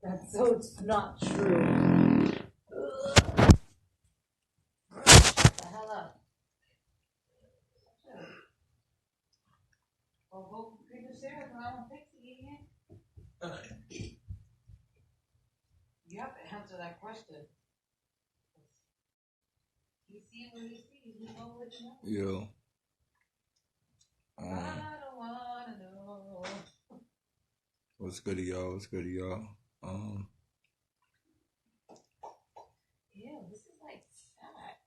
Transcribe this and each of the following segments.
That's so it's not true. Shut the hell up. Well, go get your stairs and I won't fix it again. You have to answer that question. You see what you see, you know what you know. Yo. I don't wanna know. What's good to y'all? What's good to y'all? Ew, this is like fat.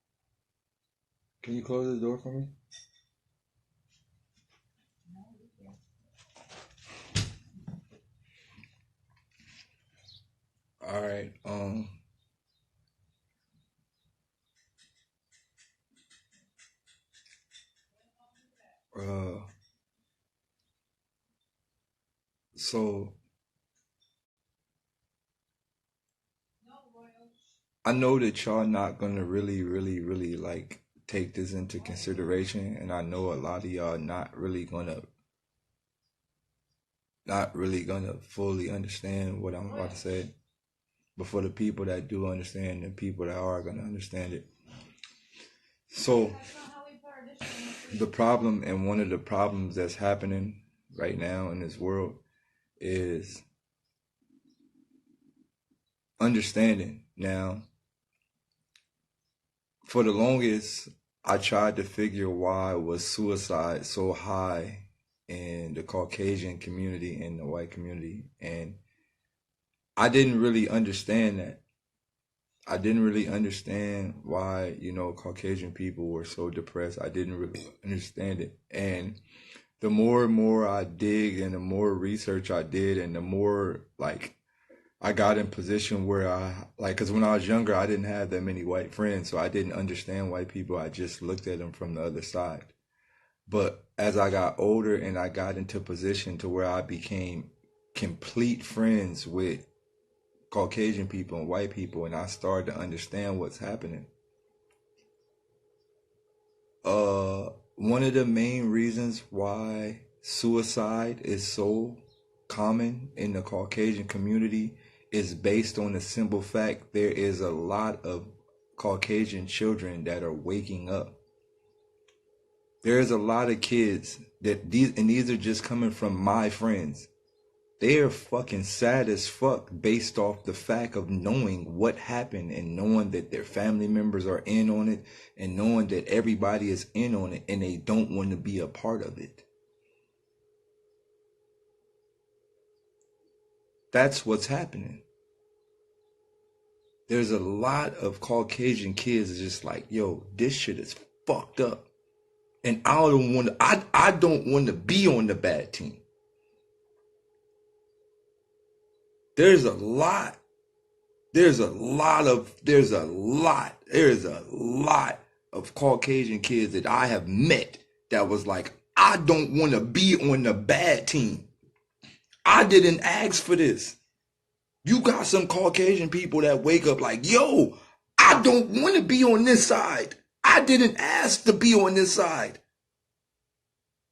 Can you close the door for me? No, you can't. All right. So I know that y'all not gonna really like take this into consideration, and I know a lot of y'all not really gonna fully understand what I'm about to say. But for the people that do understand, and people that are gonna understand it. So the problem, and one of the problems that's happening right now in this world, is understanding. Now, for the longest, I tried to figure why was suicide so high in the Caucasian community and the white community, and I didn't really understand that. I didn't really understand why, Caucasian people were so depressed. I didn't really understand it. And the more and more I dig and the more research I did and the more like I got in position where because when I was younger, I didn't have that many white friends, so I didn't understand white people. I just looked at them from the other side. But as I got older and I got into position to where I became complete friends with Caucasian people and white people, and I started to understand what's happening. One of the main reasons why suicide is so common in the Caucasian community is based on the simple fact there is a lot of Caucasian children that are waking up. There's a lot of kids these are just coming from my friends. They are fucking sad as fuck based off the fact of knowing what happened and knowing that their family members are in on it and knowing that everybody is in on it and they don't want to be a part of it. That's what's happening. There's a lot of Caucasian kids just like, yo, this shit is fucked up. And I don't want to be on the bad team. There's a lot of Caucasian kids that I have met that was like, I don't want to be on the bad team. I didn't ask for this. You got some Caucasian people that wake up like, yo, I don't want to be on this side. I didn't ask to be on this side.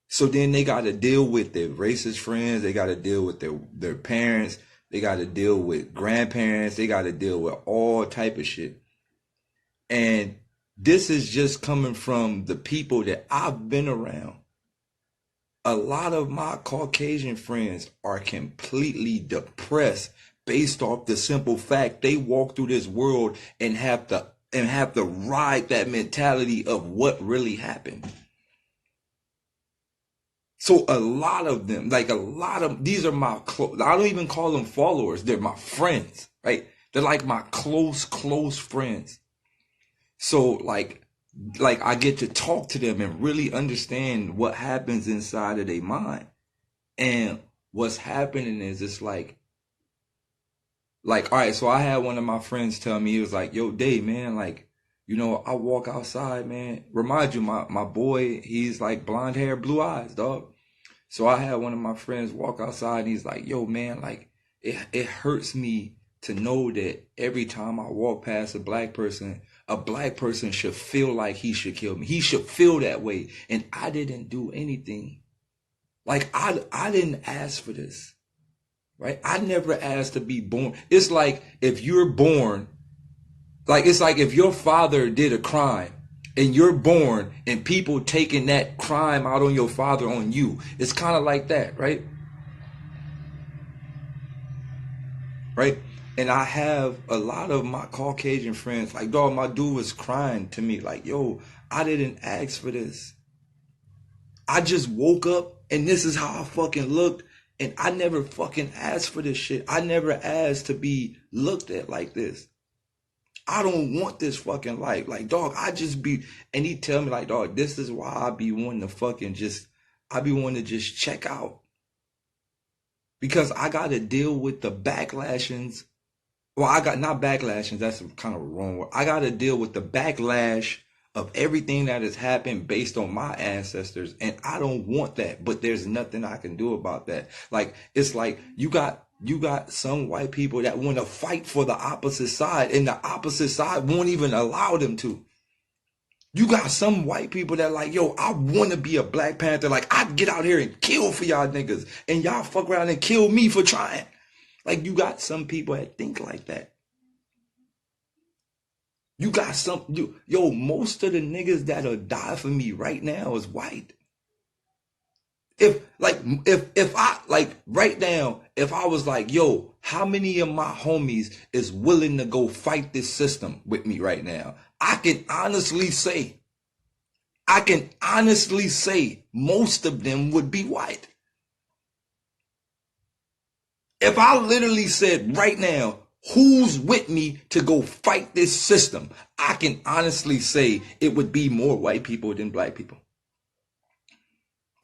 So then they got to deal with their racist friends. They got to deal with their parents. They got to deal with grandparents. They got to deal with all type of shit. And this is just coming from the people that I've been around. A lot of my Caucasian friends are completely depressed based off the simple fact they walk through this world and have to ride that mentality of what really happened. So a lot of them, these are my I don't even call them followers. They're my friends, right? They're like my close friends. So like I get to talk to them and really understand what happens inside of their mind. And what's happening is it's like, all right, so I had one of my friends tell me, he was like, yo, Day, man, like, I walk outside, man. Remind you, my boy, he's like blonde hair, blue eyes, dog. So I had one of my friends walk outside and he's like, yo, man, like, it hurts me to know that every time I walk past a black person should feel like he should kill me. He should feel that way. And I didn't do anything. Like, I didn't ask for this. right? I never asked to be born. It's like if you're born, like it's like if your father did a crime and you're born and people taking that crime out on your father on you. It's kind of like that, right? Right? And I have a lot of my Caucasian friends, like, dog, my dude was crying to me, like, yo, I didn't ask for this. I just woke up and this is how I fucking looked. And I never fucking asked for this shit. I never asked to be looked at like this. I don't want this fucking life. Like, dog, I just be, and he tell me like, dog, this is why I be wanting to fucking just, I be wanting to just check out. Because I got to deal with the backlashings. Well, I got, not backlashings, that's kind of a wrong word. I got to deal with the backlash of everything that has happened based on my ancestors. And I don't want that, but there's nothing I can do about that. Like, it's like you got some white people that want to fight for the opposite side, and the opposite side won't even allow them to. You got some white people that like, yo, I want to be a Black Panther. Like, I'd get out here and kill for y'all niggas, and y'all fuck around and kill me for trying. Like, you got some people that think like that. You got some, yo, most of the niggas that'll die for me right now is white. If I, like, right now, if I was like, yo, how many of my homies is willing to go fight this system with me right now? I can honestly say most of them would be white. If I literally said right now, who's with me to go fight this system, I can honestly say it would be more white people than black people.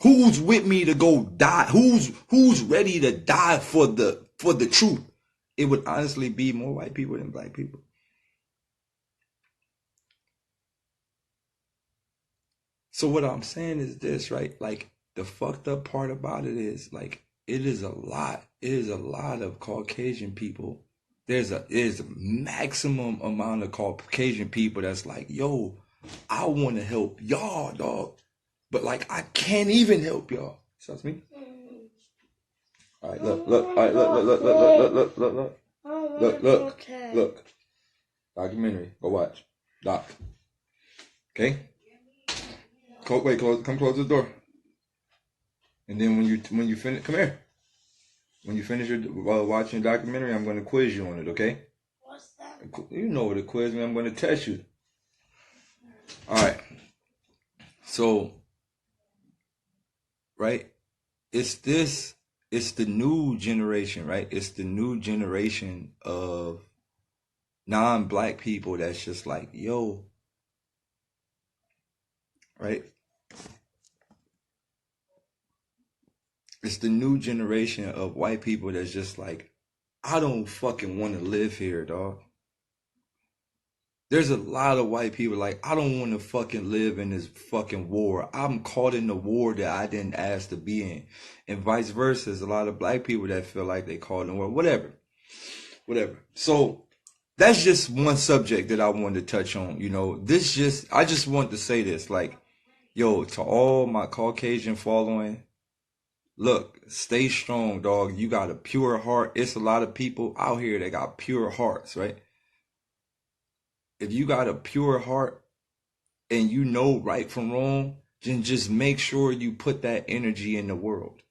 Who's with me to go die? Who's ready to die for the truth? It would honestly be more white people than black people. So what I'm saying is this, right? Like, the fucked up part about it is, like, it is a lot of Caucasian people. There's a maximum amount of Caucasian people that's like, yo, I want to help y'all, dog. But, like, I can't even help y'all. So that's me. All right, look. All right, look. Documentary. Go watch. Doc. Okay? Wait, come close the door. And then when you finish, come here. When you finish your watching the documentary, I'm going to quiz you on it, okay? What's that? You know what a quiz means. I'm going to test you. All right. So, right? It's the new generation, right? It's the new generation of non-black people that's just like, yo, right? It's the new generation of white people that's just like, I don't fucking want to live here, dog. There's a lot of white people like, I don't want to fucking live in this fucking war. I'm caught in the war that I didn't ask to be in. And vice versa. There's a lot of black people that feel like they caught in the war. Whatever. So that's just one subject that I wanted to touch on. You know, I just want to say this, like, yo, to all my Caucasian following, look, stay strong, dog. You got a pure heart. It's a lot of people out here that got pure hearts, right? If you got a pure heart and you know right from wrong, then just make sure you put that energy in the world.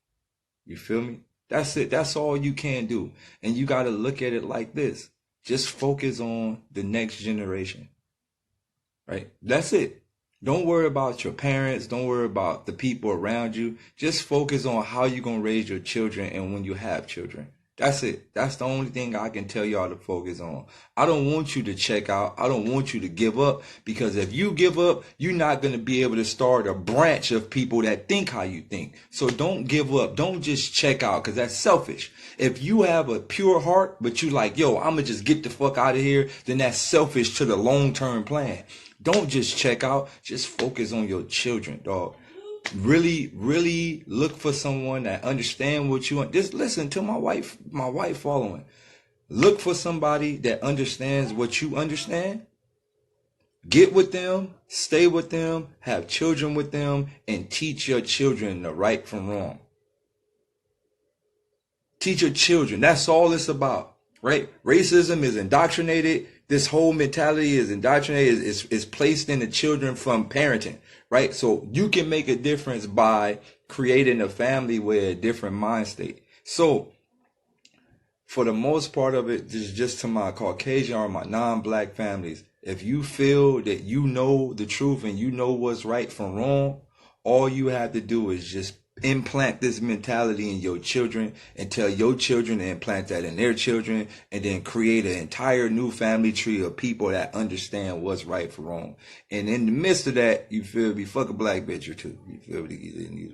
You feel me? That's it. That's all you can do. And you got to look at it like this. Just focus on the next generation, right? That's it. Don't worry about your parents. Don't worry about the people around you. Just focus on how you're going to raise your children and when you have children. That's it. That's the only thing I can tell y'all to focus on. I don't want you to check out. I don't want you to give up, because if you give up, you're not going to be able to start a branch of people that think how you think. So don't give up. Don't just check out, because that's selfish. If you have a pure heart, but you like, yo, I'm going to just get the fuck out of here, then that's selfish to the long-term plan. Don't just check out. Just focus on your children, dog. Really, really look for someone that understand what you want. Just listen to my wife following. Look for somebody that understands what you understand. Get with them, stay with them, have children with them, and teach your children the right from wrong. Teach your children. That's all it's about, right? Racism is indoctrinated. This whole mentality is indoctrinated, is placed in the children from parenting, right? So you can make a difference by creating a family with a different mind state. So for the most part of it, just to my Caucasian or my non-black families, if you feel that you know the truth and you know what's right from wrong, all you have to do is just implant this mentality in your children and tell your children to implant that in their children, and then create an entire new family tree of people that understand what's right from wrong. And in the midst of that, you feel me, fuck a black bitch or two. You feel me?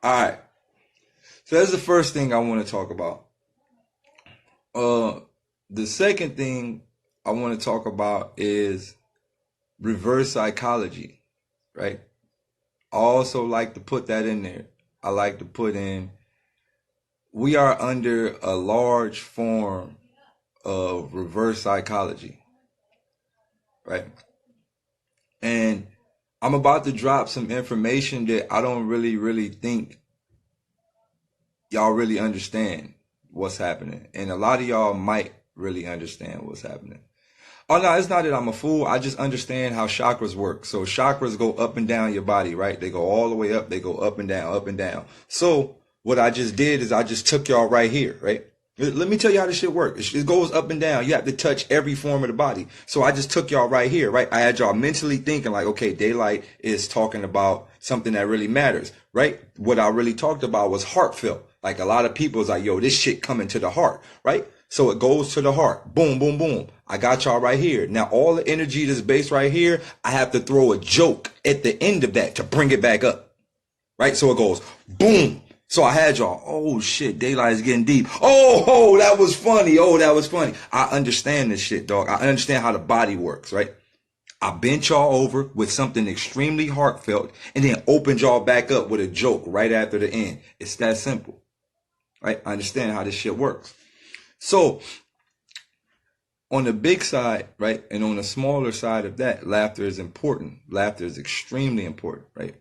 All right. So that's the first thing I want to talk about. The second thing I want to talk about is reverse psychology, right? I also like to put that in there. I like to put in, we are under a large form of reverse psychology, right? And I'm about to drop some information that I don't really think y'all really understand what's happening. And a lot of y'all might really understand what's happening. Oh, no, it's not that I'm a fool. I just understand how chakras work. So chakras go up and down your body, right? They go all the way up. They go up and down, up and down. So what I just did is I just took y'all right here, right? Let me tell you how this shit works. It goes up and down. You have to touch every form of the body. So I just took y'all right here, right? I had y'all mentally thinking like, okay, Daylyt is talking about something that really matters, right? What I really talked about was heartfelt. Like a lot of people is like, yo, this shit coming to the heart, right? So it goes to the heart. Boom, boom, boom. I got y'all right here. Now, all the energy that's based right here, I have to throw a joke at the end of that to bring it back up, right? So it goes boom. So I had y'all. Oh, shit. Daylyt is getting deep. Oh, that was funny. Oh, that was funny. I understand this shit, dog. I understand how the body works, right? I bent y'all over with something extremely heartfelt and then opened y'all back up with a joke right after the end. It's that simple, right? I understand how this shit works. So on the big side, right, and on the smaller side of that, laughter is important. Laughter is extremely important, right?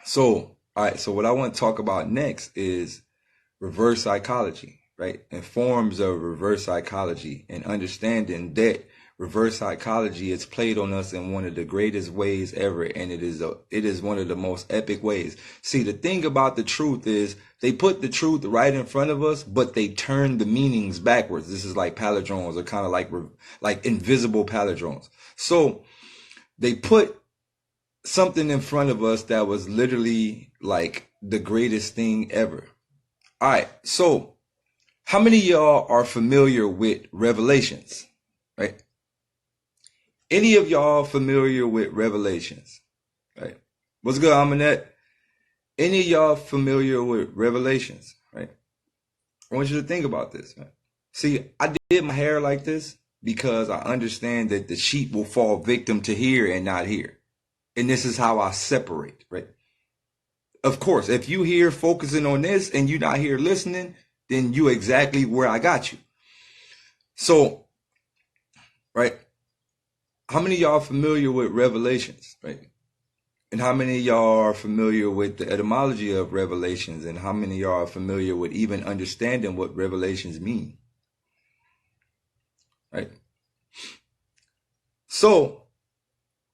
So, all right, so what I want to talk about next is reverse psychology, right? And forms of reverse psychology, and understanding that reverse psychology is played on us in one of the greatest ways ever, and it is one of the most epic ways. See, the thing about the truth is they put the truth right in front of us, but they turn the meanings backwards. This is like palindromes, or kind of like invisible palindromes. So they put something in front of us that was literally like the greatest thing ever. All right, so how many of y'all are familiar with Revelations, right? Any of y'all familiar with Revelations, right? What's good, Aminette? Any of y'all familiar with Revelations, right? I want you to think about this, man. See, I did my hair like this because I understand that the sheep will fall victim to hear and not hear. And this is how I separate, right? Of course, if you here focusing on this and you not here listening, then you exactly where I got you. So, right? How many of y'all are familiar with Revelations, right? And how many of y'all are familiar with the etymology of Revelations? And how many of y'all are familiar with even understanding what Revelations mean? Right? So,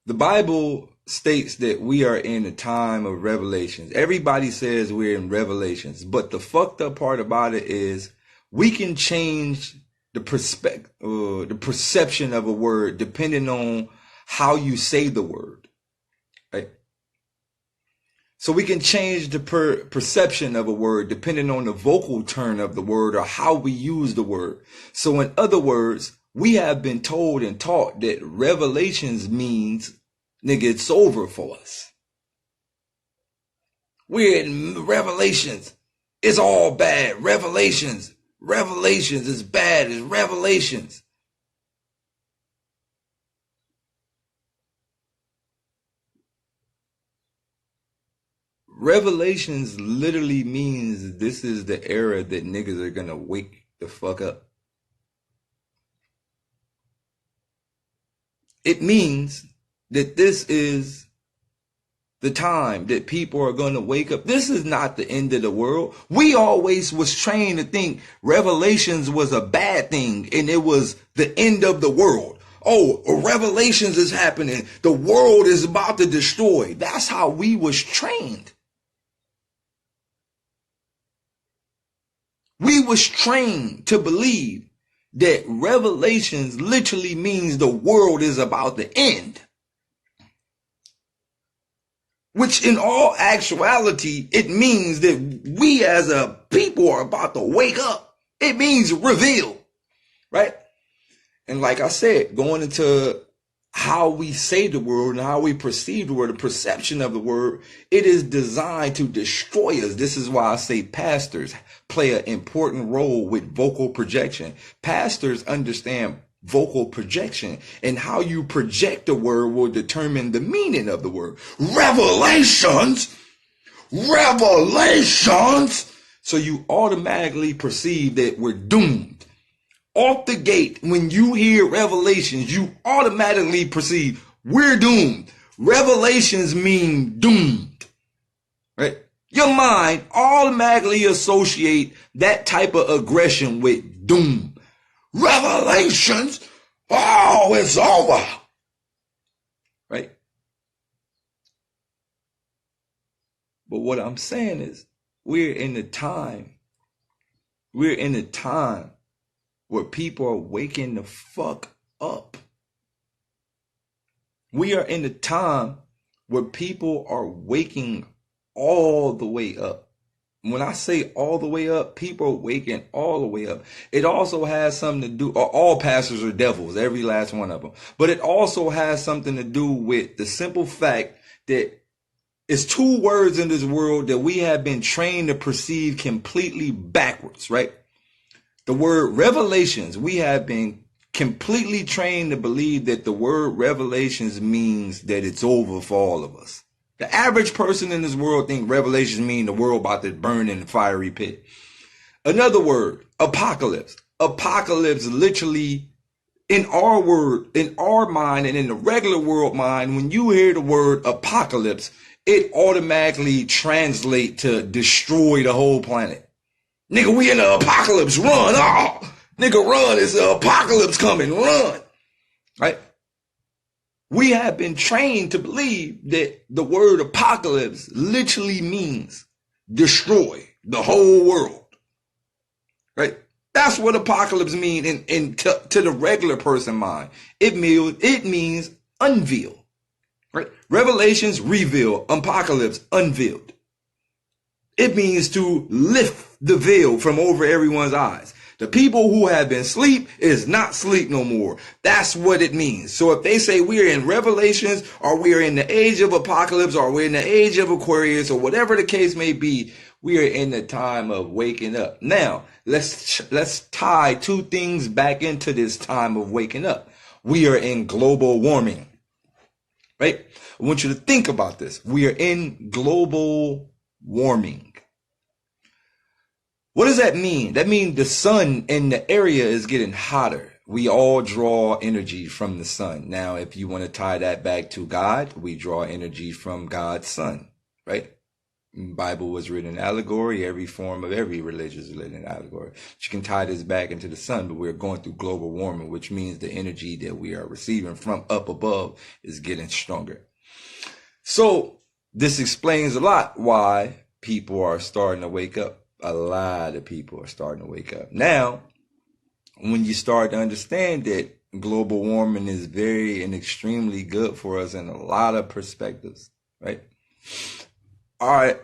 the Bible states that we are in a time of revelations. Everybody says we're in revelations, but the fucked up part about it is we can change the perception of a word depending on how you say the word, right? So we can change the perception of a word depending on the vocal turn of the word or how we use the word. So in other words, we have been told and taught that revelations means, nigga, it's over for us. We're in Revelations. It's all bad. Revelations is bad. It's Revelations. Revelations literally means this is the era that niggas are gonna wake the fuck up. It means that this is the time that people are going to wake up. This is not the end of the world. We always was trained to think Revelations was a bad thing and it was the end of the world. Oh, Revelations is happening. The world is about to destroy. That's how we was trained. We was trained to believe that Revelations literally means the world is about to end. Which in all actuality, it means that we as a people are about to wake up. It means reveal, right? And like I said, going into how we say the word and how we perceive the word, the perception of the word, it is designed to destroy us. This is why I say pastors play an important role with vocal projection. Pastors understand vocal projection, and how you project the word will determine the meaning of the word. Revelations. So you automatically perceive that we're doomed. Off the gate, when you hear Revelations, you automatically perceive we're doomed. Revelations mean doomed, right? Your mind automatically associate that type of aggression with doom. Revelations, oh, it's over, right? But what I'm saying is, we're in a time where people are waking the fuck up. We are in a time where people are waking all the way up. When I say all the way up, people are waking all the way up. It also has something to do, all pastors are devils, every last one of them. But it also has something to do with the simple fact that it's two words in this world that we have been trained to perceive completely backwards, right? The word revelations, we have been completely trained to believe that the word revelations means that it's over for all of us. The average person in this world think revelations mean the world about to burn in the fiery pit. Another word, apocalypse. Apocalypse literally, in our mind and in the regular world mind, when you hear the word apocalypse, it automatically translates to destroy the whole planet. Nigga, we in the apocalypse, run. Oh, nigga, run. It's the apocalypse coming, run. Right? We have been trained to believe that the word apocalypse literally means destroy the whole world. Right? That's what apocalypse means to the regular person mind. It means unveil. Right? Revelations, reveal. Apocalypse, unveiled. It means to lift the veil from over everyone's eyes. The people who have been asleep is not sleep no more. That's what it means. So if they say we're in Revelations, or we're in the age of apocalypse, or we're in the age of Aquarius, or whatever the case may be, we are in the time of waking up. Now, let's tie two things back into this time of waking up. We are in global warming, right? I want you to think about this. We are in global warming. What does that mean? That means the sun in the area is getting hotter. We all draw energy from the sun. Now, if you want to tie that back to God, we draw energy from God's sun, right? The Bible was written in allegory. Every form of every religion is written in allegory. You can tie this back into the sun, but we're going through global warming, which means the energy that we are receiving from up above is getting stronger. So this explains a lot why people are starting to wake up. A lot of people are starting to wake up. Now, when you start to understand that global warming is very and extremely good for us in a lot of perspectives, right? All right.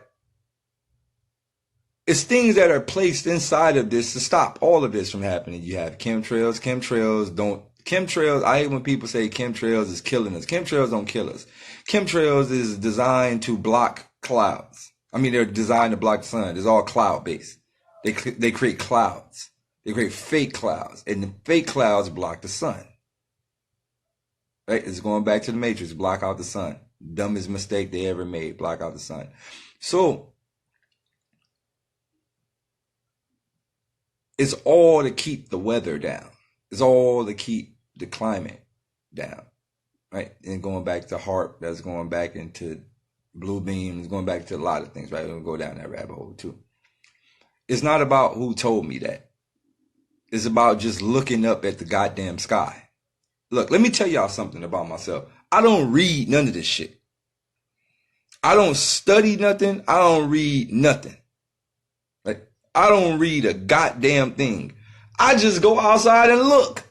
It's things that are placed inside of this to stop all of this from happening. You have chemtrails. Chemtrails, I hate when people say chemtrails is killing us. Chemtrails don't kill us. Chemtrails is designed to block clouds. I mean, they're designed to block the sun. It's all cloud-based. They create clouds. They create fake clouds. And the fake clouds block the sun. Right? It's going back to the Matrix. Block out the sun. Dumbest mistake they ever made. Block out the sun. So, it's all to keep the weather down. It's all to keep the climate down. Right? And going back to HAARP, that's going back into blue beams, going back to a lot of things, right? We'll go down that rabbit hole too. It's not about who told me that. It's about just looking up at the goddamn sky. Look, let me tell y'all something about myself. I don't read none of this shit. I don't study nothing. I don't read nothing. Like, I don't read a goddamn thing. I just go outside and look.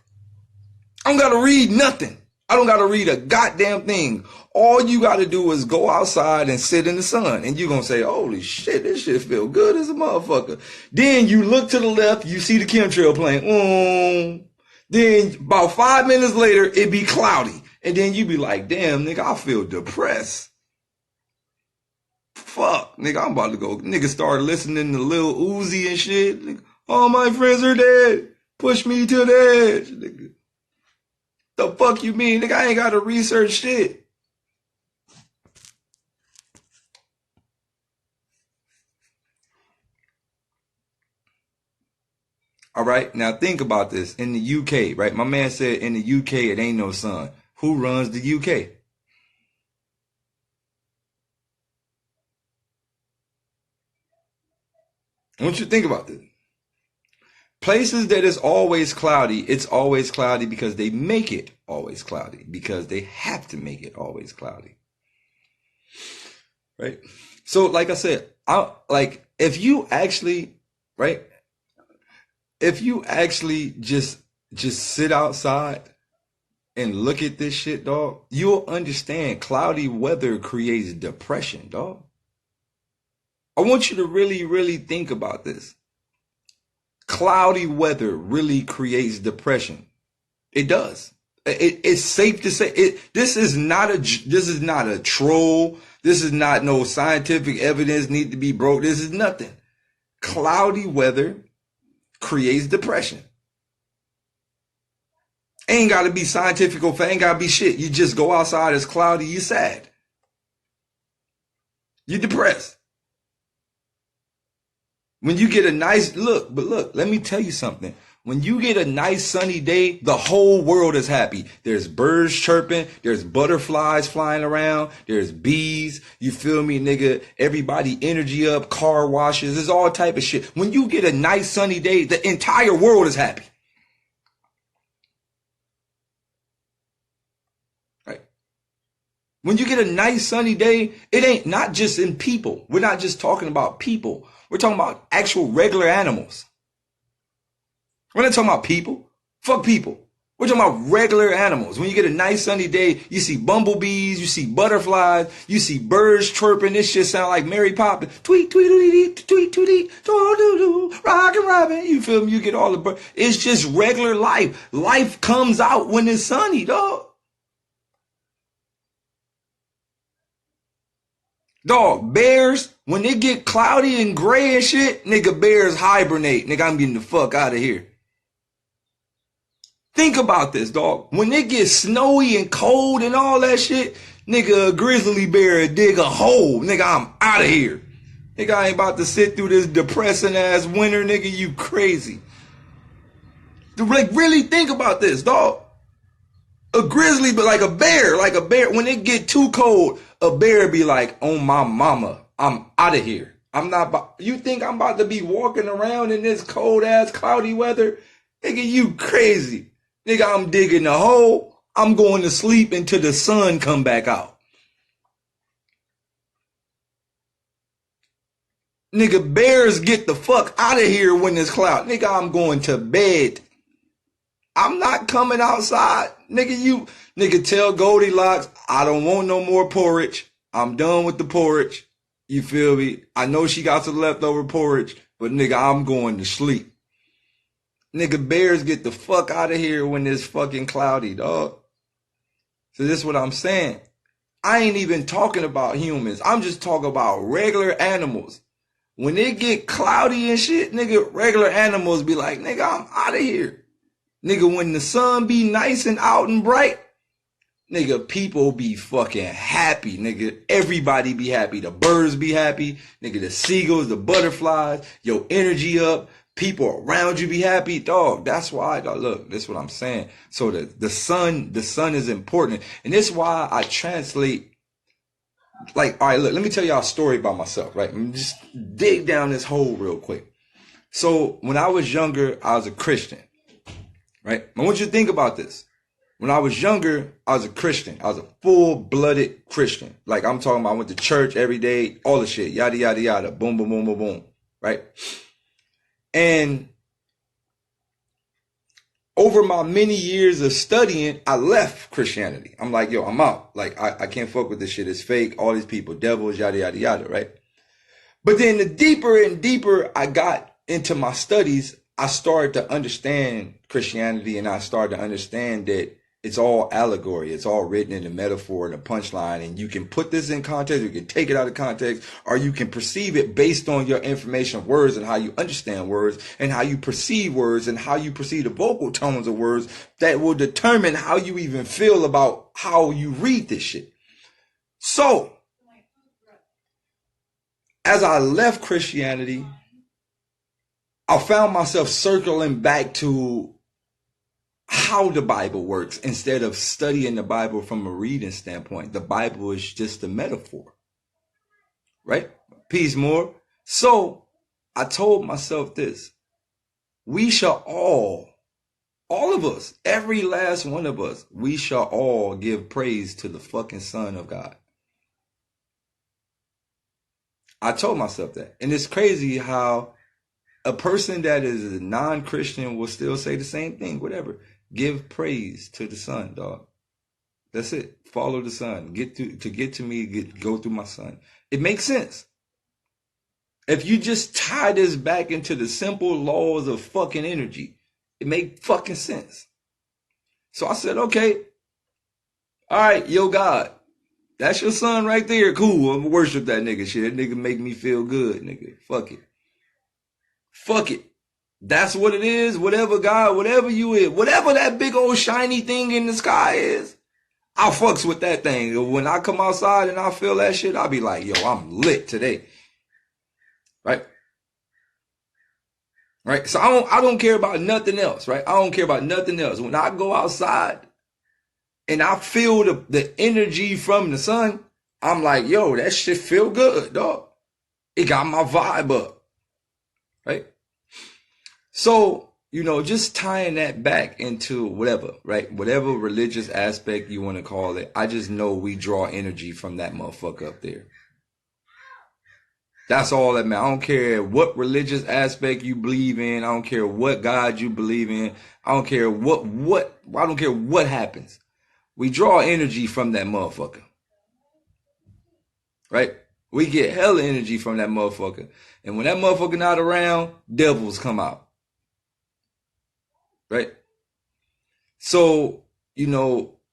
I don't gotta read nothing. I don't gotta read a goddamn thing. All you gotta do is go outside and sit in the sun. And you're gonna say, holy shit, this shit feel good as a motherfucker. Then you look to the left, you see the chemtrail plane. Then about 5 minutes later, it be cloudy. And then you be like, damn, nigga, I feel depressed. Fuck, nigga, I'm about to go. Nigga started listening to Lil Uzi and shit. Nigga, all my friends are dead. Push me to the edge. Nigga. The fuck you mean? Nigga, I ain't got to research shit. All right, now think about this. In the UK, right? My man said in the UK it ain't no sun. Who runs the UK? I want you to think about this. Places that is always cloudy, it's always cloudy because they make it always cloudy. Because they have to make it always cloudy. Right? So, like I said, if you actually, right? If you actually just sit outside and look at this shit, dog, you'll understand cloudy weather creates depression, dog. I want you to really, really think about this. Cloudy weather really creates depression. It does. It's safe to say this is not a troll. This is not no scientific evidence need to be broke. This is nothing. Cloudy weather creates depression. Ain't got to be scientific or ain't got to be shit. You just go outside, it's cloudy, you're sad. You're depressed. When you get a nice look, let me tell you something. When you get a nice sunny day, the whole world is happy. There's birds chirping, there's butterflies flying around, there's bees, you feel me, nigga? Everybody energy up, car washes, there's all type of shit. When you get a nice sunny day, the entire world is happy. Right? When you get a nice sunny day, it ain't not just in people. We're not just talking about people. We're talking about actual regular animals. We're not talking about people. Fuck people. We're talking about regular animals. When you get a nice sunny day, you see bumblebees, you see butterflies, you see birds chirping. This shit sound like Mary Poppins. Tweet, tweet, tweet, tweet, tweet, rockin' robin. You feel me? You get all the birds. It's just regular life. Life comes out when it's sunny, dog. Dog, bears, when they get cloudy and gray and shit, nigga, bears hibernate. Nigga, I'm getting the fuck out of here. Think about this, dog. When it gets snowy and cold and all that shit, nigga, a grizzly bear dig a hole. Nigga, I'm out of here. Nigga, I ain't about to sit through this depressing ass winter, nigga, you crazy. Like, really think about this, dog. A grizzly, but like a bear, when it get too cold, a bear be like, oh my mama, I'm out of here. You think I'm about to be walking around in this cold ass cloudy weather? Nigga, you crazy. Nigga, I'm digging a hole. I'm going to sleep until the sun come back out. Nigga, bears get the fuck out of here when it's cloud. Nigga, I'm going to bed. I'm not coming outside. Nigga, tell Goldilocks, I don't want no more porridge. I'm done with the porridge. You feel me? I know she got some leftover porridge, but nigga, I'm going to sleep. Nigga, bears get the fuck out of here when it's fucking cloudy, dog. So this is what I'm saying. I ain't even talking about humans. I'm just talking about regular animals. When it get cloudy and shit, nigga, regular animals be like, nigga, I'm out of here. Nigga, when the sun be nice and out and bright, nigga, people be fucking happy, nigga. Everybody be happy. The birds be happy. Nigga, the seagulls, the butterflies, your energy up. People around you be happy, dog. That's why, dog, look, this is what I'm saying. So the sun is important. And this is why I translate like, all right, look, let me tell y'all a story about myself, right? Just dig down this hole real quick. So when I was younger, I was a Christian, right? I want you to think about this. When I was younger, I was a Christian. I was a full-blooded Christian. Like, I'm talking about, I went to church every day, all the shit, yada, yada, yada, boom, boom, boom, boom, boom, right? And over my many years of studying, I left Christianity. I'm like, yo, I'm out. Like, I can't fuck with this shit. It's fake. All these people, devils, yada, yada, yada, right? But then the deeper and deeper I got into my studies, I started to understand Christianity, and I started to understand that it's all allegory. It's all written in a metaphor and a punchline, and you can put this in context, you can take it out of context, or you can perceive it based on your information of words and how you understand words and how you perceive words and how you perceive the vocal tones of words that will determine how you even feel about how you read this shit. So, as I left Christianity, I found myself circling back to how the Bible works instead of studying the Bible from a reading standpoint. The Bible is just a metaphor, right? Peace more. So I told myself this: we shall all of us, every last one of us, we shall all give praise to the fucking Son of God. I told myself that. And it's crazy how a person that is a non-Christian will still say the same thing, whatever. Give praise to the Son, dog. That's it. Follow the Son. Get to me, go through my Son. It makes sense. If you just tie this back into the simple laws of fucking energy, it makes fucking sense. So I said, okay, all right, yo God, that's your Son right there. Cool, I'm gonna worship that nigga shit. That nigga make me feel good, nigga. Fuck it. Fuck it. That's what it is. Whatever God, whatever you is, whatever that big old shiny thing in the sky is, I fucks with that thing. When I come outside and I feel that shit, I'll be like, yo, I'm lit today. Right? Right? So I don't care about nothing else, right? I don't care about nothing else. When I go outside and I feel the energy from the sun, I'm like, yo, that shit feel good, dog. It got my vibe up. Right? So, just tying that back into whatever, right? Whatever religious aspect you want to call it, I just know we draw energy from that motherfucker up there. That's all that matters. I don't care what religious aspect you believe in. I don't care what God you believe in. I don't care I don't care what happens. We draw energy from that motherfucker. Right? We get hella energy from that motherfucker. And when that motherfucker not around, devils come out. Right? So,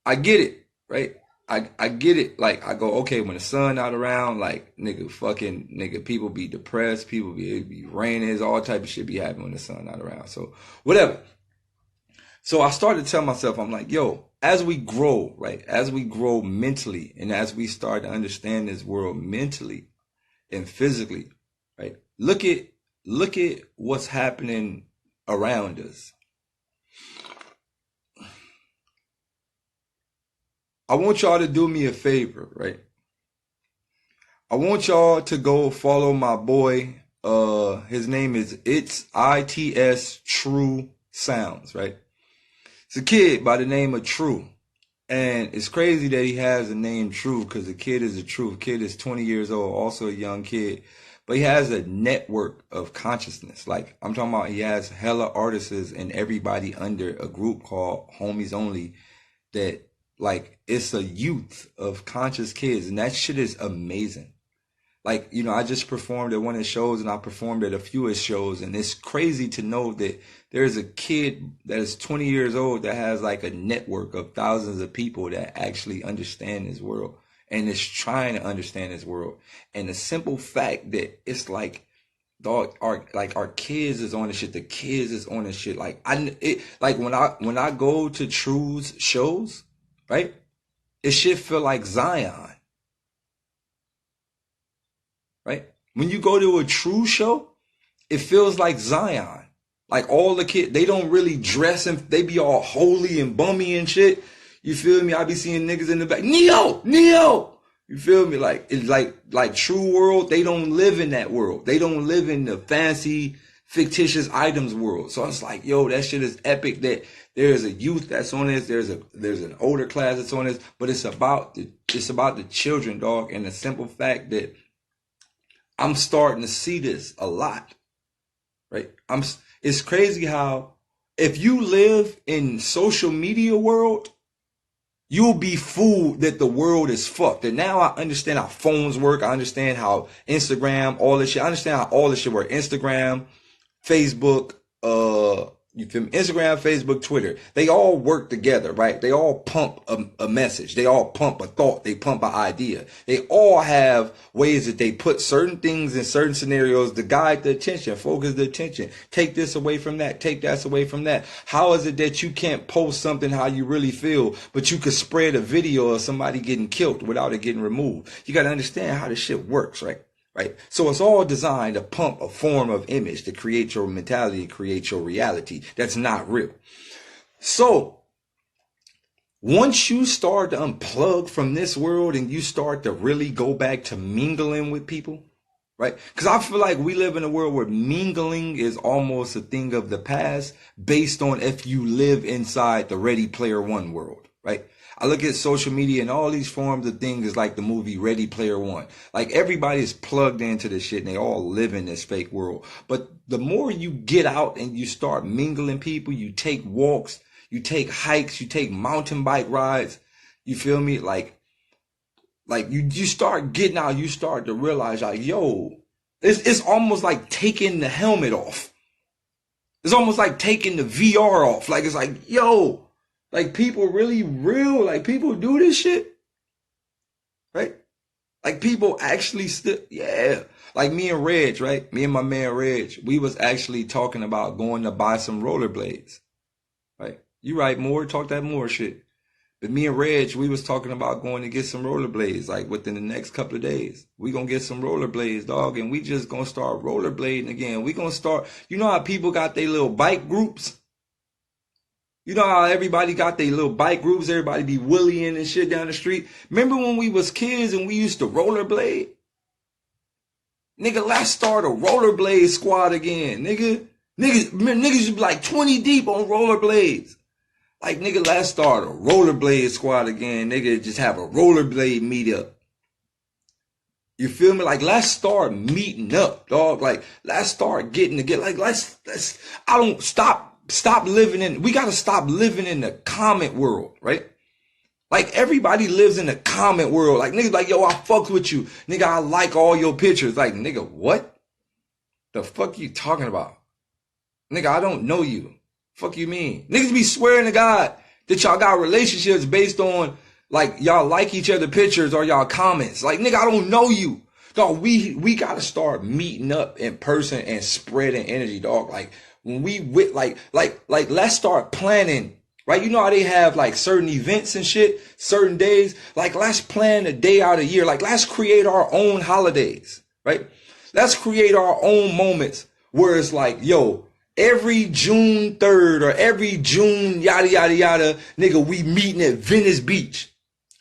I get it, right? I get it. Like, I go, okay, when the sun not around, like, nigga, people be depressed, it be raining, all type of shit be happening when the sun not around. So, whatever. So I started to tell myself, I'm like, yo, as we grow, right? As we grow mentally and as we start to understand this world mentally and physically, right? Look at what's happening around us. I want y'all to do me a favor, right? I want y'all to go follow my boy. His name is ITS True Sounds, right? It's a kid by the name of True. And it's crazy that he has the name True because the kid is a True. The kid is 20 years old, also a young kid. But he has a network of consciousness. Like, I'm talking about he has hella artists and everybody under a group called Homies Only that, like, it's a youth of conscious kids. And that shit is amazing. Like, I just performed at one of his shows and I performed at a few of his shows. And it's crazy to know that there's a kid that is 20 years old that has like a network of thousands of people that actually understand this world and is trying to understand this world. And the simple fact that it's like, dog, our kids is on this shit. The kids is on this shit. Like, when I go to True's shows, right? It shit feel like Zion. Right? When you go to a True show, it feels like Zion. Like all the kids, they don't really dress and they be all holy and bummy and shit. You feel me? I be seeing niggas in the back. Neo! You feel me? Like, it's like true world, they don't live in that world. They don't live in the fancy, fictitious items world. So it's like, yo, that shit is epic that there's a youth that's on this, there's an older class that's on this, but it's about the children, dog, and the simple fact that I'm starting to see this a lot. Right? It's crazy how if you live in social media world, you'll be fooled that the world is fucked. And now I understand how phones work. I understand how Instagram, all this shit. I understand how all this shit work. Instagram, Facebook, you feel me? Instagram, Facebook, Twitter. They all work together, right? They all pump a message. They all pump a thought. They pump an idea. They all have ways that they put certain things in certain scenarios to guide the attention, focus the attention. Take this away from that. Take that away from that. How is it that you can't post something how you really feel, but you could spread a video of somebody getting killed without it getting removed? You got to understand how this shit works, right? Right. So it's all designed to pump a form of image to create your mentality, create your reality that's not real. So once you start to unplug from this world and you start to really go back to mingling with people, right? Because I feel like we live in a world where mingling is almost a thing of the past based on if you live inside the Ready Player One world, right? I look at social media and all these forms of things like the movie Ready Player One. Like everybody's plugged into this shit and they all live in this fake world. But the more you get out and you start mingling people, you take walks, you take hikes, you take mountain bike rides, you feel me? Like you start getting out, you start to realize like, yo, it's almost like taking the helmet off. It's almost like taking the VR off. Like it's like, yo, like people really real, like people do this shit, right? Like people actually yeah. Like me and Reg, right? Me and my man Reg, we was actually talking about going to buy some rollerblades, right? You right, more, talk that more shit. But me and Reg, we was talking about going to get some rollerblades, like within the next couple of days. We gonna get some rollerblades, dog, and we just gonna start rollerblading again. We gonna start, you know how people got their little bike groups? You know how everybody got their little bike groups, everybody be wheeling and shit down the street? Remember when we was kids and we used to rollerblade? Nigga, let's start a rollerblade squad again, nigga. Niggas used to be like 20 deep on rollerblades. Like, nigga, let's start a rollerblade squad again. Nigga, just have a rollerblade meetup. You feel me? Like, let's start meeting up, dog. Like, let's start getting together. Like, I don't stop living in, we got to stop living in the comment world, right? Like everybody lives in the comment world. Like niggas like, yo, I fuck with you. Nigga, I like all your pictures. Like, nigga, what? The fuck you talking about? Nigga, I don't know you. Fuck you mean? Niggas be swearing to God that y'all got relationships based on like y'all like each other pictures or y'all comments. Like, nigga, I don't know you. Dog, we got to start meeting up in person and spreading energy, dog. Like, when we with like let's start planning, right? You know how they have like certain events and shit, certain days. Like let's plan a day out of the year. Like let's create our own holidays, right? Let's create our own moments where it's like, yo, every June 3rd or every June yada yada yada, nigga, we meeting at Venice Beach.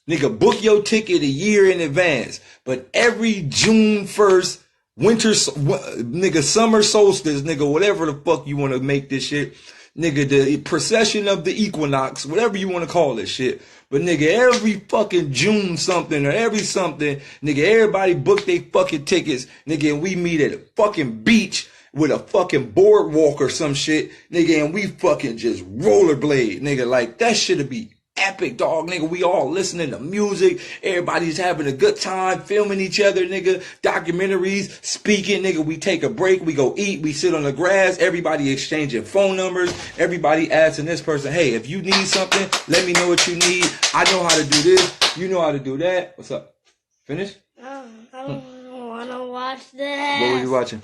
Nigga, book your ticket a year in advance. But every June 1st, nigga, summer solstice, nigga, whatever the fuck you want to make this shit, nigga, the procession of the equinox, whatever you want to call this shit. But nigga, every fucking June something or every something, nigga, everybody book their fucking tickets, nigga, and we meet at a fucking beach with a fucking boardwalk or some shit, nigga, and we fucking just rollerblade, nigga. Like that shit'd be epic, dog, nigga. We all listening to music. Everybody's having a good time, filming each other, nigga. Documentaries, speaking, nigga. We take a break. We go eat. We sit on the grass. Everybody exchanging phone numbers. Everybody asking this person, hey, if you need something, let me know what you need. I know how to do this. You know how to do that. What's up? Finish? I don't want to watch this. What were you watching?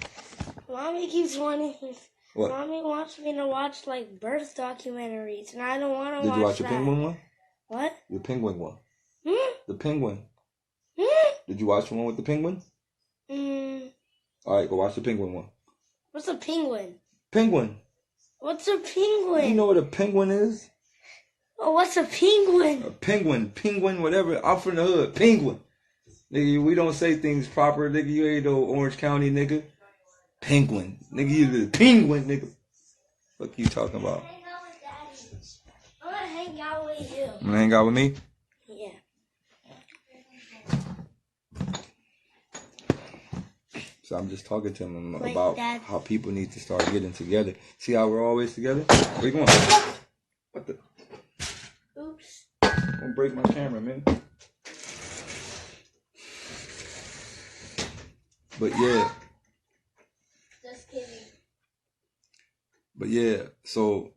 Mommy keeps wanting. What? Mommy wants me to watch like birth documentaries, and I don't want to watch that. Did you watch the penguin one? What? The penguin one. The penguin. Hmm? Did you watch the one with the penguin? All right, go watch the penguin one. What's a penguin? Penguin. What's a penguin? You know what a penguin is? Oh, what's a penguin? A penguin, whatever. I'm from the hood. Penguin. Nigga, we don't say things proper, nigga. You ain't no Orange County, nigga. Penguin. Nigga, you the penguin, nigga. What you talking about? I'm gonna hang out with you. You wanna hang out with me? Yeah. So I'm just talking to him Wait, about Dad. how people need to start getting together. See how we're always together? Where you going? What the? Oops. Don't break my camera, man. But yeah. Just kidding. But yeah, so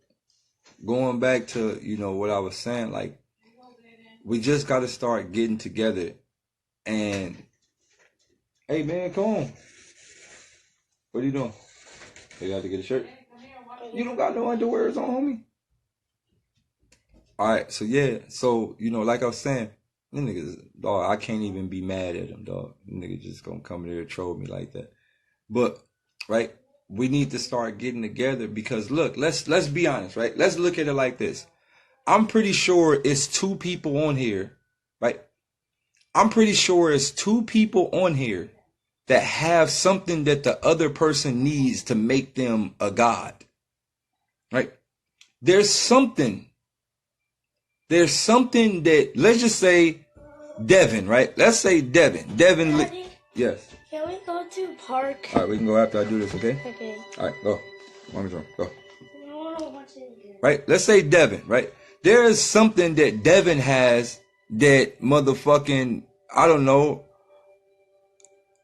going back to, what I was saying, like, we just got to start getting together. And, hey, man, come on. What are you doing? You got to get a shirt? You don't got no underwears on, homie? All right, so yeah. So, like I was saying, them niggas, dog, I can't even be mad at them, dog. Them niggas just gonna come in here and troll me like that. But, right, we need to start getting together because, look, let's be honest, right? Let's look at it like this. I'm pretty sure it's two people on here, right? I'm pretty sure it's two people on here that have something that the other person needs to make them a god, right? There's something that, let's just say Devin, right? Let's say Devin. Daddy, Yes. can we go to park? All right, we can go after I do this, okay? Okay. All right, go. Mommy's room, go. I wanna watch it again. Right? Let's say Devin, right? There is something that Devin has that motherfucking, I don't know.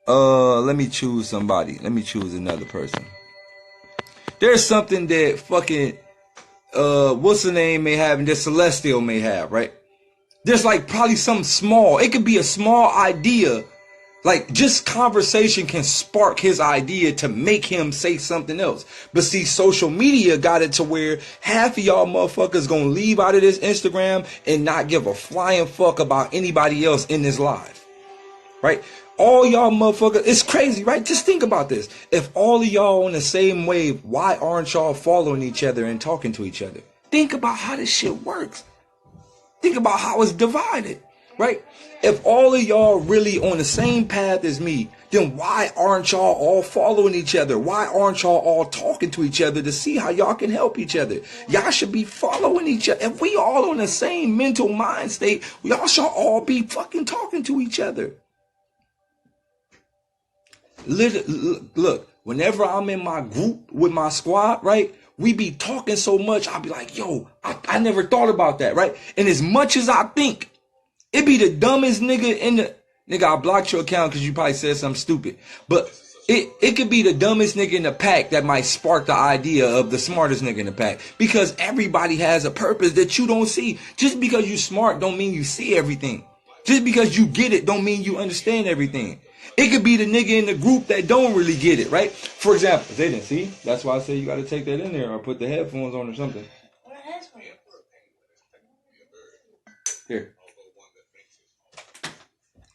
Let me choose somebody. Let me choose another person. There's something that fucking, what's the name may have and that Celestial may have, right? There's like probably something small. It could be a small idea. Like just conversation can spark his idea to make him say something else. But see, social media got it to where half of y'all motherfuckers gonna leave out of this Instagram and not give a flying fuck about anybody else in this live. Right? All y'all motherfuckers, it's crazy, right? Just think about this. If all of y'all on the same wave, why aren't y'all following each other and talking to each other? Think about how this shit works. Think about how it's divided, right? If all of y'all really on the same path as me, then why aren't y'all all following each other? Why aren't y'all all talking to each other to see how y'all can help each other? Y'all should be following each other. If we all on the same mental mind state, y'all should all be fucking talking to each other. Look, whenever I'm in my group with my squad, right? We be talking so much, I'll be like, yo, I never thought about that, right? And as much as I think, it be the dumbest nigga in the... Nigga, I blocked your account because you probably said something stupid. But it could be the dumbest nigga in the pack that might spark the idea of the smartest nigga in the pack. Because everybody has a purpose that you don't see. Just because you smart don't mean you see everything. Just because you get it don't mean you understand everything. It could be the nigga in the group that don't really get it, right? For example, they didn't see. That's why I say you got to take that in there or put the headphones on or something. What headphones? Here.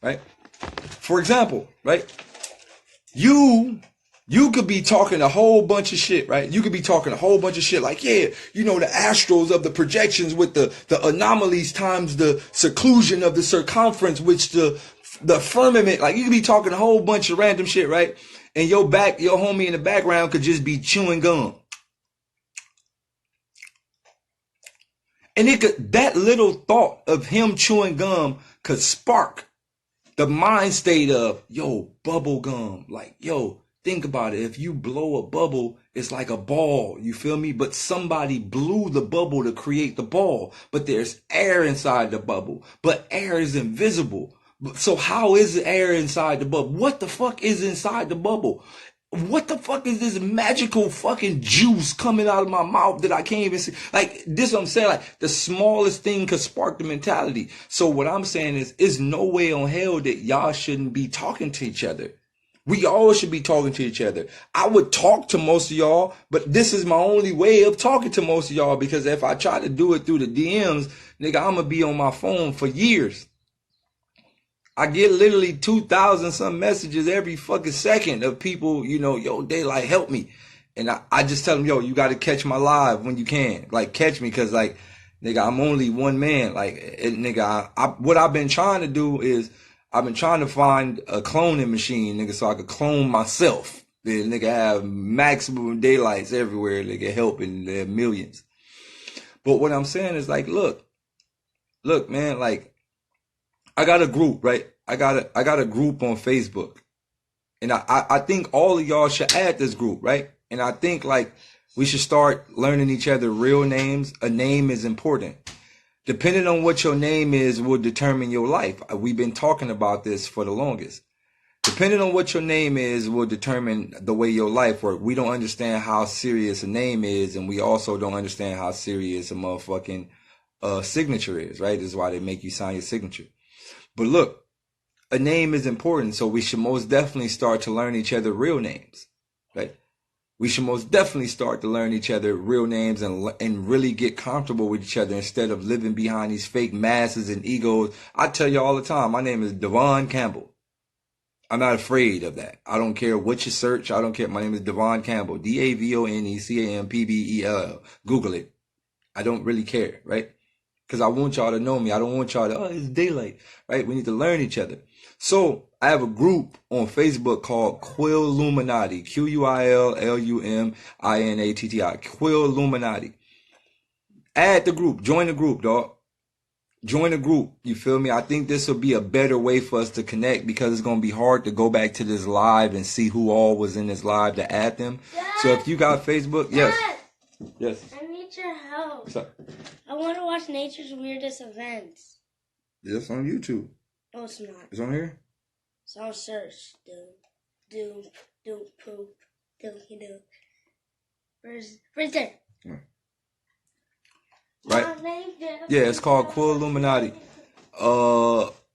Right? For example, right? You could be talking a whole bunch of shit, right? You could be talking a whole bunch of shit like, yeah, the astrals of the projections with the anomalies times the seclusion of the circumference, which the firmament, like you could be talking a whole bunch of random shit, right? And your homie in the background could just be chewing gum. And that little thought of him chewing gum could spark the mind state of, yo, bubble gum. Like, yo, think about it. If you blow a bubble, it's like a ball. You feel me? But somebody blew the bubble to create the ball. But there's air inside the bubble. But air is invisible. So how is the air inside the bubble? What the fuck is inside the bubble? What the fuck is this magical fucking juice coming out of my mouth that I can't even see? Like, this is what I'm saying. Like, the smallest thing could spark the mentality. So what I'm saying is, there's no way on hell that y'all shouldn't be talking to each other. We all should be talking to each other. I would talk to most of y'all, but this is my only way of talking to most of y'all, because if I try to do it through the DMs, nigga, I'm gonna be on my phone for years. I get literally 2,000 some messages every fucking second of people, yo, Daylyt, help me. And I just tell them, yo, you got to catch my live when you can. Like, catch me, because, like, nigga, I'm only one man. Like, nigga, what I've been trying to do is I've been trying to find a cloning machine, nigga, so I could clone myself. The nigga have maximum daylights everywhere. Nigga helping their millions. But what I'm saying is like, look, man, like I got a group, right? I got a group on Facebook. And I think all of y'all should add this group, right? And I think like we should start learning each other real names. A name is important. Depending on what your name is will determine your life. We've been talking about this for the longest. Depending on what your name is will determine the way your life works. We don't understand how serious a name is, and we also don't understand how serious a motherfucking signature is, right? This is why they make you sign your signature. But look, a name is important, so we should most definitely start to learn each other real names, right? We should most definitely start to learn each other real names and really get comfortable with each other instead of living behind these fake masses and egos. I tell you all the time, my name is Devon Campbell. I'm not afraid of that. I don't care what you search. I don't care. My name is Devon Campbell. DAVONECAMPBELL. Google it. I don't really care, right? Because I want y'all to know me. I don't want y'all to, oh, it's Daylyt, right? We need to learn each other. So I have a group on Facebook called Quill Illuminati. QUILLUMINATTI. Quill Illuminati. Add the group. Join the group, dog. Join the group. You feel me? I think this will be a better way for us to connect because it's going to be hard to go back to this live and see who all was in this live to add them. Dad, so if you got Facebook, yes. Yes. I need your help. What's up? I want to watch Nature's Weirdest Events. It's on YouTube. No, it's not. It's on here? It's on search. Doom, poop, doom. Where's there? Right? Yeah, it's called Quill Illuminati.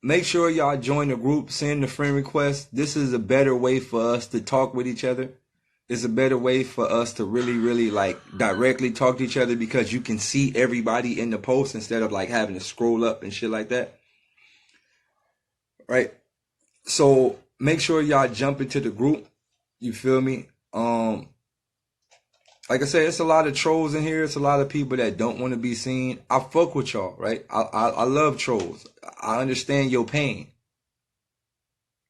Make sure y'all join the group, send the friend request. This is a better way for us to talk with each other. It's a better way for us to really, really like directly talk to each other because you can see everybody in the post instead of like having to scroll up and shit like that. Right? So make sure y'all jump into the group. You feel me? Like I said, it's a lot of trolls in here. It's a lot of people that don't want to be seen. I fuck with y'all, right? I love trolls. I understand your pain,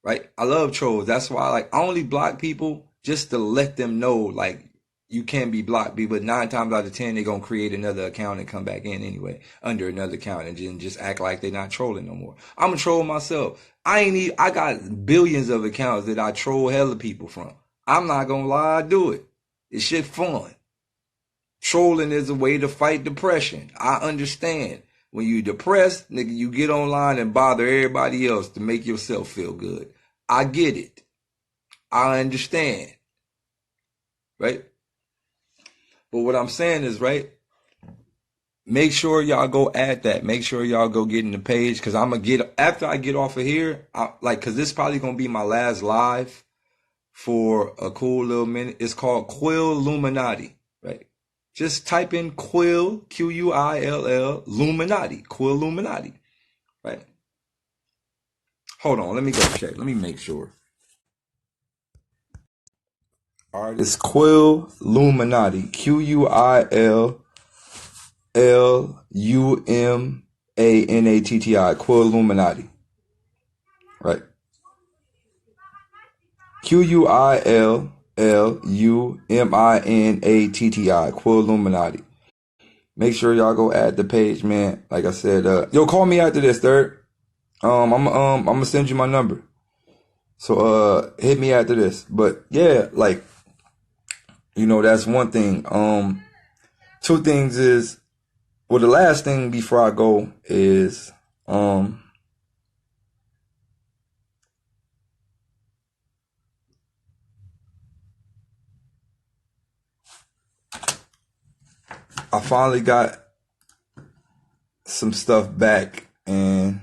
right? I love trolls. That's why like I only block people just to let them know like you can be blocked, but 9 times out of 10 they're gonna create another account and come back in anyway under another account and just act like they're not trolling no more. I'm a troll myself. I got billions of accounts that I troll hella people from. I'm not gonna lie, I do it. It's shit fun. Trolling is a way to fight depression. I understand. When you depressed, nigga, you get online and bother everybody else to make yourself feel good. I get it. I understand. Right? But what I'm saying is, right, make sure y'all go add that. Make sure y'all go get in the page because I'm going to get, after I get off of here, because this is probably going to be my last live for a cool little minute. It's called Quill Illuminati, right? Just type in Quill, Quill, Illuminati, Quill Illuminati, right? Hold on, let me go check. Let me make sure. All right, it's Quill Illuminati, QUILLUMANATTI, Quill Illuminati, right? QUILLUMINATTI, Quill Illuminati. Make sure y'all go add the page, man. Like I said, yo, call me after this, third. I'm gonna send you my number. So hit me after this. But yeah, like, you know, that's one thing. 2 things is, well, the last thing before I go is I finally got some stuff back and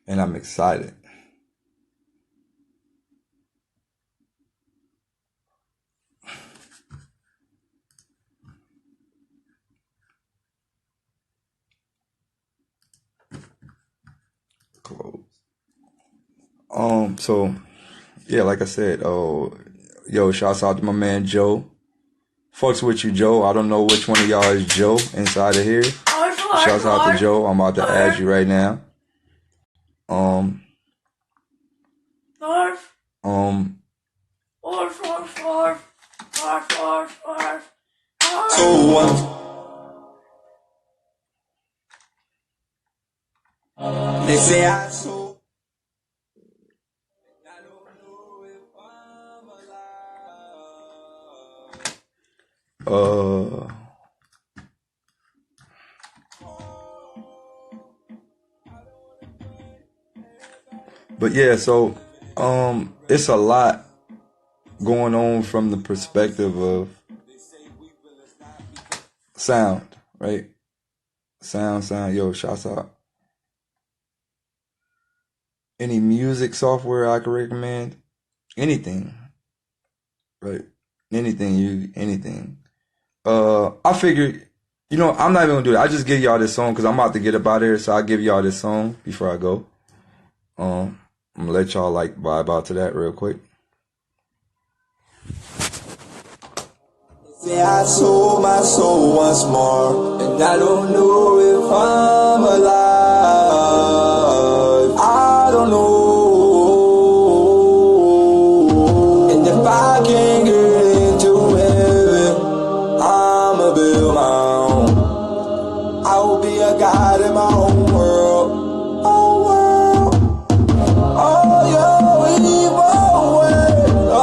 and I'm excited. Close. So yeah, like I said, yo, shouts out to my man Joe. Fucks with you, Joe. I don't know which one of y'all is Joe inside of here. Shouts out to Joe. I'm about to add you right now. They say I so. I don't know if I'm alive. But yeah, so it's a lot going on from the perspective of sound, right? Sound, yo, shouts out. Any music software I could recommend? Anything. Right? Anything. I figured, I'm not even gonna do it. I just give y'all this song because I'm about to get up out of here, so I'll give y'all this song before I go. I'm gonna let y'all vibe out to that real quick. Say I sold my soul once more, and I don't know if I'm alive. I don't know. And if I can't get into heaven, I'ma build my own. I will be a god in my own world. Oh world. Oh your evil way. I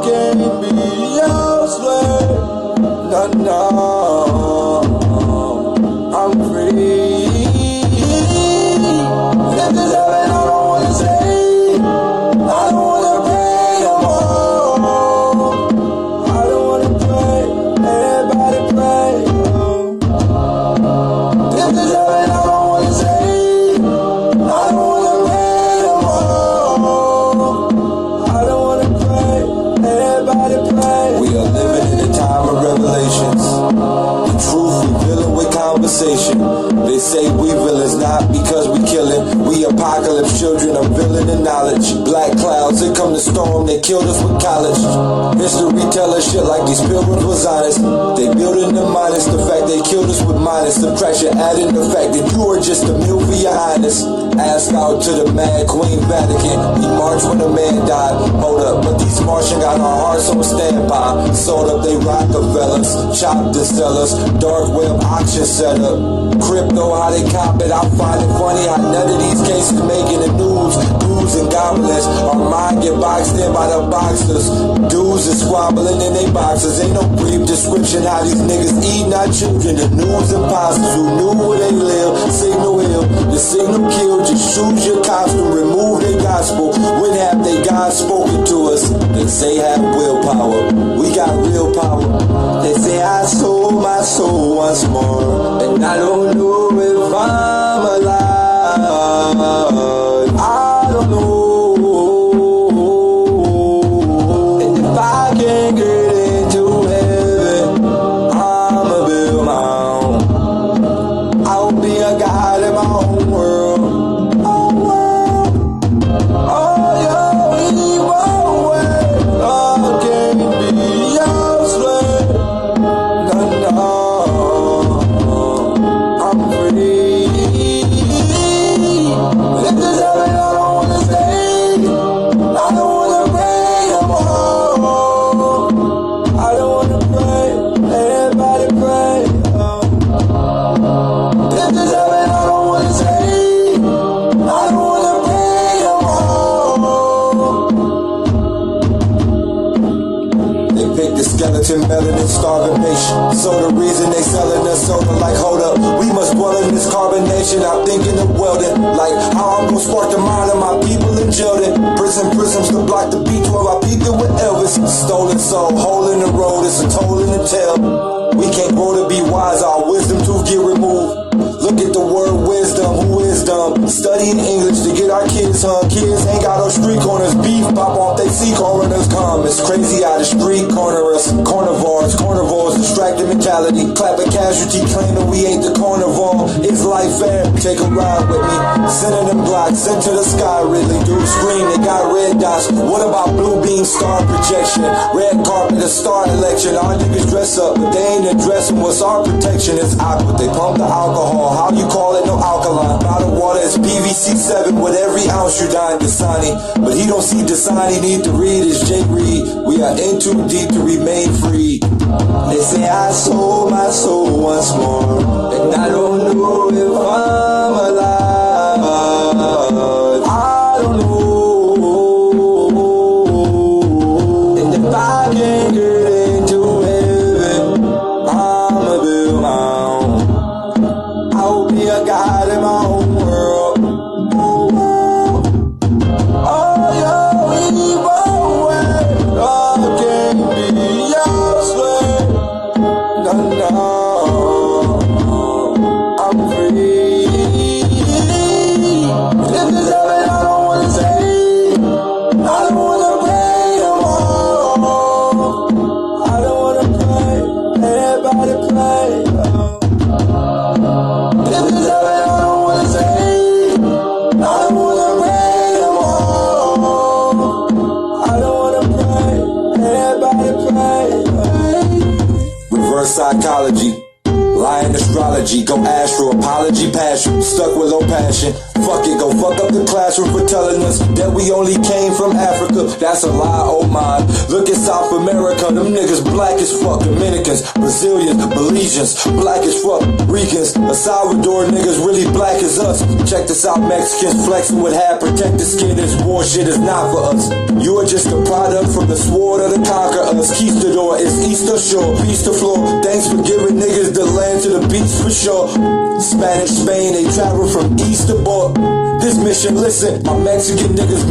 can't be your slave. No, I'm free. If there's heaven, I don't wanna stay. I don't wanna pray no more. I don't wanna pray. Everybody pray. If there's heaven, I don't wanna stay. I don't wanna pray no more. I don't wanna pray. Everybody pray. We are living in a time of revelations. The truth revealing with conversation. They say we villains not because we killing. We apocalypse children of villain and knowledge. Black clouds, here come the storm, they killed us with college. History tell us shit like these pilgrims was honest. They building the minus the fact they killed us with minus subtraction, adding the fact that you are just a meal for your highness. Ask out to the mad Queen Vatican. He marched when a man died. Hold up, but these Martian got our hearts on standby. Sold up they Rockefellers, chopped the sellers, dark web auction setup. Crypto, how they cop it, I find it funny how none of these cases making the news. Dudes and goblins, our mind get boxed in by the boxers. Dudes is squabbling in they boxes. Ain't no brief description how these niggas eating our children. The news imposters who knew where they live. Signal ill, the signal kill. Just choose your costume, remove their gospel. When have they God spoken to us? They say have willpower. We got real power. They say I sold my soul once more, and I don't know if I'm alive. I don't know. And if I can't get into heaven, I'ma build my own. I'll be a god in my own world. Oh world. Oh your evil way. I can't be your slave. No, I'm free. If there's heaven, I don't wanna stay. I don't wanna pray no more. I don't wanna pray. Everybody pray. If there's heaven, I don't wanna stay. I don't wanna pray no more. They pick the skeleton, melanin, starving nation. So the reason they selling us soda, like hold up, we must dwell in this carbonation. I'm thinking of welding, like how I'm gonna spark the mind of my people in jailed. Prisms to block the B12. I peeped it with Elvis. Stolen soul, hole in the road, it's a toll in the tail. We can't grow to be wise, our wisdom tooth get removed. Look at the word wisdom, who is dumb? Studying English to get our kids his son. Kids ain't got no street corners. Beef pop off, they see coroners come. It's crazy how the street cornerers, carnivores, distracted mentality. Clapping casualty, claiming we ain't the carnivore. Is life fair? Take a ride with me. Sending them blocks into the sky, really. Dudes scream, they got red dots. What about blue beam star projection? Red carpet, a star election. Our niggas dress up, but they ain't addressing what's our protection. It's aqua, they pump the alcohol. How you call it? No alkaline. Bottled water is PVC 7 with every ounce you dine Dasani. But he don't see Dasani, need to read his J Reed. We are in too deep to remain free. They say I sold my soul once more, and I don't know if I'm alive. I don't know. And if I can't get into heaven, I'ma build my own. I'll be a god in my own world. Oh, your evil way, I can't be your slave. No, I'm free. If there's heaven, I don't wanna say. I don't wanna pray no more. I don't wanna pray. Everybody pray. If there's heaven, I don't wanna say. I don't wanna pray no more. I don't wanna pray. Everybody pray. Reverse psychology, lying astrology, go astro, apology, passion, stuck with low passion. Fuck it, go fuck up the classroom for telling us that we only came from Africa. That's a lie, oh mine. Look at South America, them niggas black as fuck. Dominicans, Brazilians, Belizeans, black as fuck. Ricans, El Salvador niggas really black as us. Check this out, Mexicans flexing with half protected skin. This war shit is not for us. You are just a product from the sword of the conquer us. Conquistador is Easter Shore, peace to floor. Thanks for giving niggas the land to the beach for sure. Spanish Spain, they travel from east to board. This mission, listen, my Mexican niggas,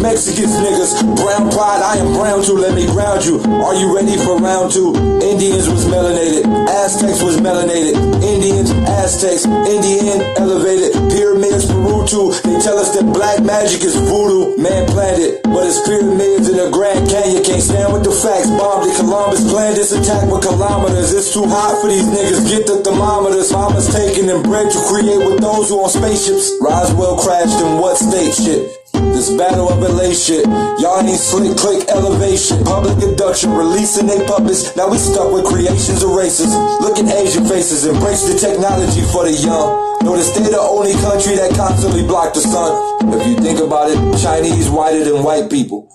brown pride, I am brown too, let me ground you. Are you ready for round two? Indians was melanated, Aztecs was melanated, Indians, Aztecs, Indian, elevated, pyramids, Peru too. They tell us that black magic is voodoo, man planned it, but it's pyramids in the Grand Canyon. Can't stand with the facts, bombed it, Columbus planned this attack with kilometers. It's too hot for these niggas, get the thermometers. Mama's taking and bread to create with those who on spaceships. Roswell crashed in what state shit? This battle of LA shit. Y'all ain't slick, click elevation. Public abduction, releasing they puppets. Now we stuck with creations of races. Look at Asian faces, embrace the technology for the young. Notice they the only country that constantly block the sun. If you think about it, Chinese whiter than white people.